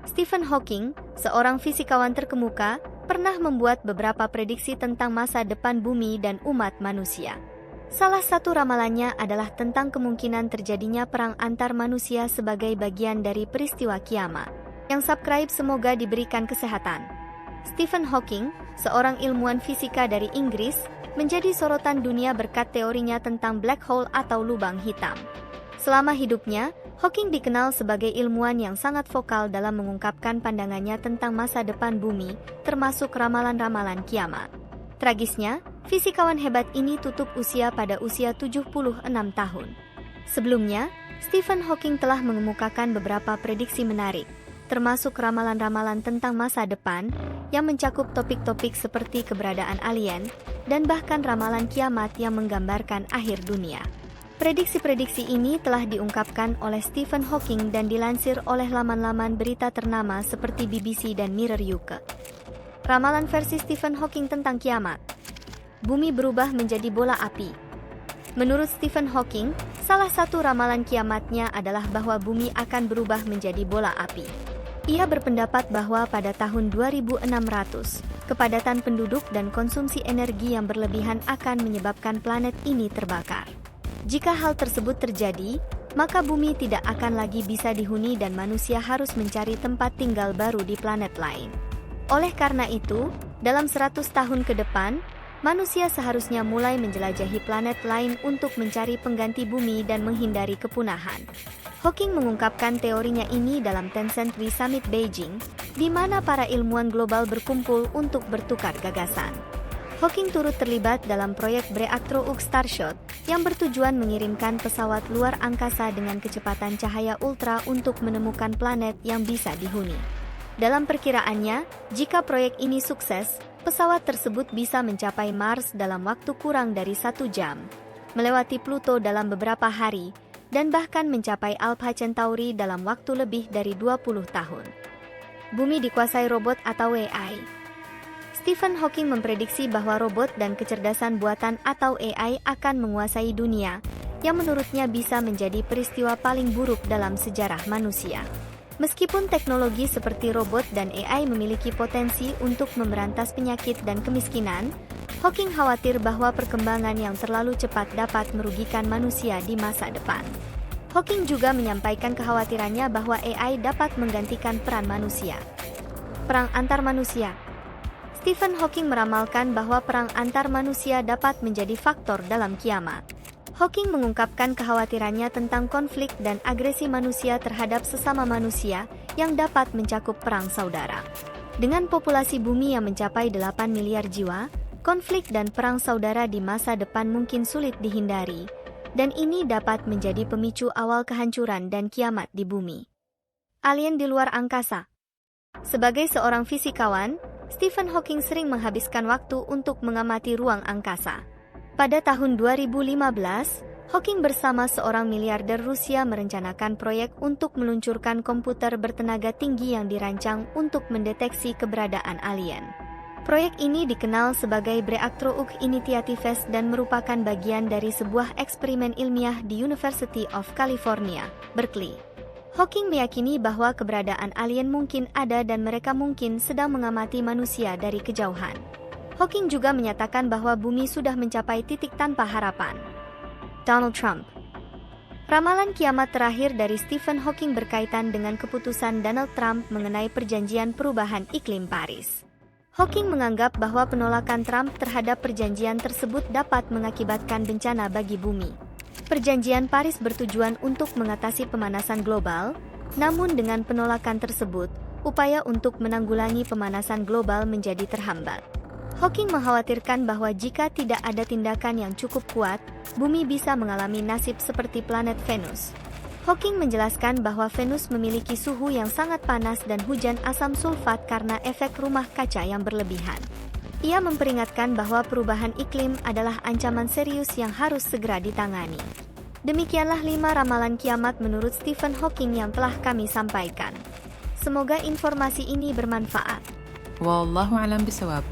Stephen Hawking, seorang fisikawan terkemuka, pernah membuat beberapa prediksi tentang masa depan bumi dan umat manusia. Salah satu ramalannya adalah tentang kemungkinan terjadinya perang antar manusia sebagai bagian dari peristiwa kiamat. Yang subscribe semoga diberikan kesehatan. Stephen Hawking, seorang ilmuwan fisika dari Inggris, menjadi sorotan dunia berkat teorinya tentang black hole atau lubang hitam. Selama hidupnya, Hawking dikenal sebagai ilmuwan yang sangat vokal dalam mengungkapkan pandangannya tentang masa depan bumi, termasuk ramalan-ramalan kiamat. Tragisnya, fisikawan hebat ini tutup usia pada usia 76 tahun. Sebelumnya, Stephen Hawking telah mengemukakan beberapa prediksi menarik, termasuk ramalan-ramalan tentang masa depan, yang mencakup topik-topik seperti keberadaan alien, dan bahkan ramalan kiamat yang menggambarkan akhir dunia. Prediksi-prediksi ini telah diungkapkan oleh Stephen Hawking dan dilansir oleh laman-laman berita ternama seperti BBC dan Mirror UK. Ramalan versi Stephen Hawking tentang kiamat. Bumi berubah menjadi bola api. Menurut Stephen Hawking, salah satu ramalan kiamatnya adalah bahwa bumi akan berubah menjadi bola api. Ia berpendapat bahwa pada tahun 2600, kepadatan penduduk dan konsumsi energi yang berlebihan akan menyebabkan planet ini terbakar. Jika hal tersebut terjadi, maka bumi tidak akan lagi bisa dihuni dan manusia harus mencari tempat tinggal baru di planet lain. Oleh karena itu, dalam 100 tahun ke depan, manusia seharusnya mulai menjelajahi planet lain untuk mencari pengganti bumi dan menghindari kepunahan. Hawking mengungkapkan teorinya ini dalam Tencent We Summit Beijing, di mana para ilmuwan global berkumpul untuk bertukar gagasan. Hawking turut terlibat dalam proyek Breakthrough Starshot yang bertujuan mengirimkan pesawat luar angkasa dengan kecepatan cahaya ultra untuk menemukan planet yang bisa dihuni. Dalam perkiraannya, jika proyek ini sukses, pesawat tersebut bisa mencapai Mars dalam waktu kurang dari 1 jam, melewati Pluto dalam beberapa hari, dan bahkan mencapai Alpha Centauri dalam waktu lebih dari 20 tahun. Bumi dikuasai robot atau AI. Stephen Hawking memprediksi bahwa robot dan kecerdasan buatan atau AI akan menguasai dunia, yang menurutnya bisa menjadi peristiwa paling buruk dalam sejarah manusia. Meskipun teknologi seperti robot dan AI memiliki potensi untuk memberantas penyakit dan kemiskinan, Hawking khawatir bahwa perkembangan yang terlalu cepat dapat merugikan manusia di masa depan. Hawking juga menyampaikan kekhawatirannya bahwa AI dapat menggantikan peran manusia. Perang antar manusia. Stephen Hawking meramalkan bahwa perang antar manusia dapat menjadi faktor dalam kiamat. Hawking mengungkapkan kekhawatirannya tentang konflik dan agresi manusia terhadap sesama manusia yang dapat mencakup perang saudara. Dengan populasi bumi yang mencapai 8 miliar jiwa, konflik dan perang saudara di masa depan mungkin sulit dihindari, dan ini dapat menjadi pemicu awal kehancuran dan kiamat di bumi. Alien di luar angkasa. Sebagai seorang fisikawan, Stephen Hawking sering menghabiskan waktu untuk mengamati ruang angkasa. Pada tahun 2015, Hawking bersama seorang miliarder Rusia merencanakan proyek untuk meluncurkan komputer bertenaga tinggi yang dirancang untuk mendeteksi keberadaan alien. Proyek ini dikenal sebagai Breakthrough Initiative dan merupakan bagian dari sebuah eksperimen ilmiah di University of California, Berkeley. Hawking meyakini bahwa keberadaan alien mungkin ada dan mereka mungkin sedang mengamati manusia dari kejauhan. Hawking juga menyatakan bahwa bumi sudah mencapai titik tanpa harapan. Donald Trump. Ramalan kiamat terakhir dari Stephen Hawking berkaitan dengan keputusan Donald Trump mengenai perjanjian perubahan iklim Paris. Hawking menganggap bahwa penolakan Trump terhadap perjanjian tersebut dapat mengakibatkan bencana bagi bumi. Perjanjian Paris bertujuan untuk mengatasi pemanasan global, namun dengan penolakan tersebut, upaya untuk menanggulangi pemanasan global menjadi terhambat. Hawking mengkhawatirkan bahwa jika tidak ada tindakan yang cukup kuat, bumi bisa mengalami nasib seperti planet Venus. Hawking menjelaskan bahwa Venus memiliki suhu yang sangat panas dan hujan asam sulfat karena efek rumah kaca yang berlebihan. Ia memperingatkan bahwa perubahan iklim adalah ancaman serius yang harus segera ditangani. Demikianlah 5 ramalan kiamat menurut Stephen Hawking yang telah kami sampaikan. Semoga informasi ini bermanfaat. Wallahu a'lam bishawab.